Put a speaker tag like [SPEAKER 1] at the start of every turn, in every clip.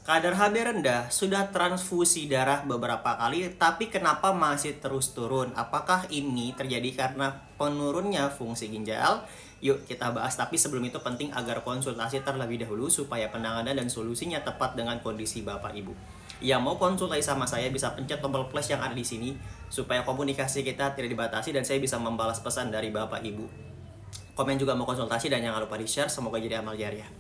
[SPEAKER 1] Kadar HB rendah, sudah transfusi darah beberapa kali, tapi kenapa masih terus turun? Apakah ini terjadi karena penurunnya fungsi ginjal? Yuk kita bahas, tapi sebelum itu penting agar konsultasi terlebih dahulu supaya penanganan dan solusinya tepat dengan kondisi Bapak Ibu. Yang mau konsultasi sama saya bisa pencet tombol plus yang ada di sini supaya komunikasi kita tidak dibatasi dan saya bisa membalas pesan dari Bapak Ibu. Komen juga mau konsultasi dan jangan lupa di-share, semoga jadi amal jariah.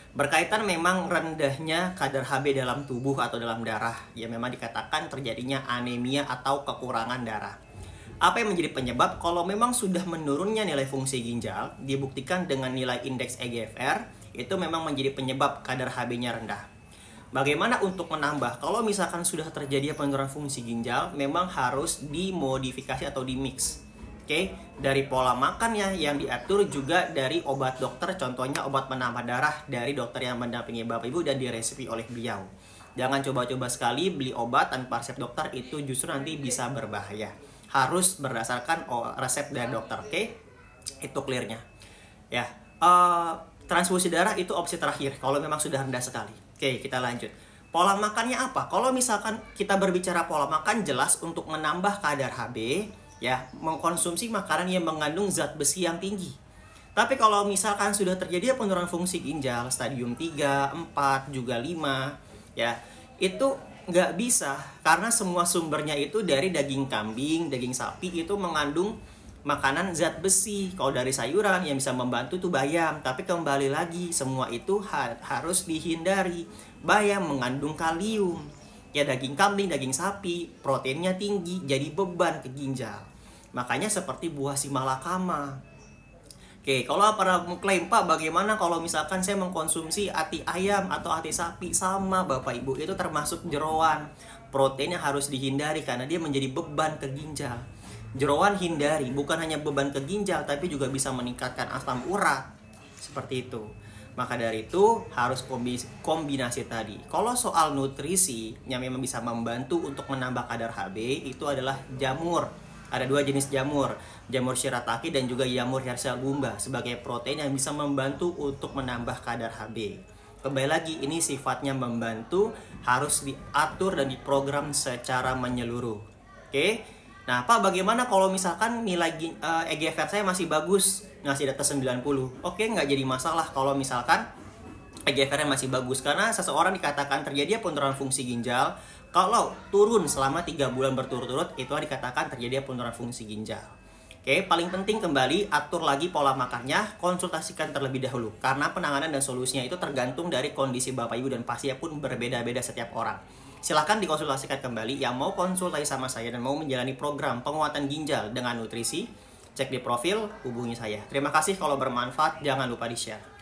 [SPEAKER 1] Berkaitan memang rendahnya kadar HB dalam tubuh atau dalam darah, ya memang dikatakan terjadinya anemia atau kekurangan darah. Apa yang menjadi penyebab? Kalau memang sudah menurunnya nilai fungsi ginjal, dibuktikan dengan nilai indeks EGFR, itu memang menjadi penyebab kadar HB-nya rendah. Bagaimana untuk menambah? Kalau misalkan sudah terjadi penurunan fungsi ginjal, memang harus dimodifikasi atau dimix. Oke, dari pola makannya yang diatur, juga dari obat dokter, contohnya obat penambah darah dari dokter yang mendampingi Bapak Ibu dan diresepi oleh beliau. Jangan coba-coba sekali beli obat tanpa resep dokter, itu justru nanti bisa berbahaya. Harus berdasarkan resep dari dokter, oke? Itu clearnya. Ya, transfusi darah itu opsi terakhir kalau memang sudah rendah sekali. Oke, kita lanjut. Pola makannya apa? Kalau misalkan kita berbicara pola makan, jelas untuk menambah kadar HB, ya, mengkonsumsi makanan yang mengandung zat besi yang tinggi. Tapi kalau misalkan sudah terjadi penurunan fungsi ginjal stadium 3, 4, juga 5, ya, itu nggak bisa karena semua sumbernya itu dari daging kambing, daging sapi itu mengandung makanan zat besi. Kalau dari sayuran yang bisa membantu itu bayam, tapi kembali lagi semua itu harus dihindari. Bayam mengandung kalium. Ya, daging kambing, daging sapi, proteinnya tinggi, jadi beban ke ginjal. Makanya seperti buah si malakama. Oke, kalau para mengklaim, Pak, bagaimana kalau misalkan saya mengkonsumsi hati ayam atau hati sapi? Sama Bapak Ibu, itu termasuk jeroan. Proteinnya harus dihindari karena dia menjadi beban ke ginjal. Jeroan hindari, bukan hanya beban ke ginjal, tapi juga bisa meningkatkan asam urat. Seperti itu. Maka dari itu harus kombinasi tadi. Kalau soal nutrisi yang memang bisa membantu untuk menambah kadar HB, itu adalah jamur. Ada dua jenis jamur, jamur shirataki dan juga jamur hirsagumba sebagai protein yang bisa membantu untuk menambah kadar HB. Kembali lagi, ini sifatnya membantu, harus diatur dan diprogram secara menyeluruh. Oke? Nah, Pak, bagaimana kalau misalkan nilai EGFR saya masih bagus, ngasih data 90? Oke, nggak jadi masalah kalau misalkan EGFR-nya masih bagus. Karena seseorang dikatakan terjadi penurunan fungsi ginjal, kalau turun selama 3 bulan berturut-turut, itu dikatakan terjadi penurunan fungsi ginjal. Oke, paling penting kembali, atur lagi pola makannya, konsultasikan terlebih dahulu. Karena penanganan dan solusinya itu tergantung dari kondisi Bapak Ibu dan pastinya pun berbeda-beda setiap orang. Silahkan dikonsultasikan kembali. Yang mau konsultasi sama saya dan mau menjalani program penguatan ginjal dengan nutrisi, cek di profil, hubungi saya. Terima kasih, kalau bermanfaat jangan lupa di-share.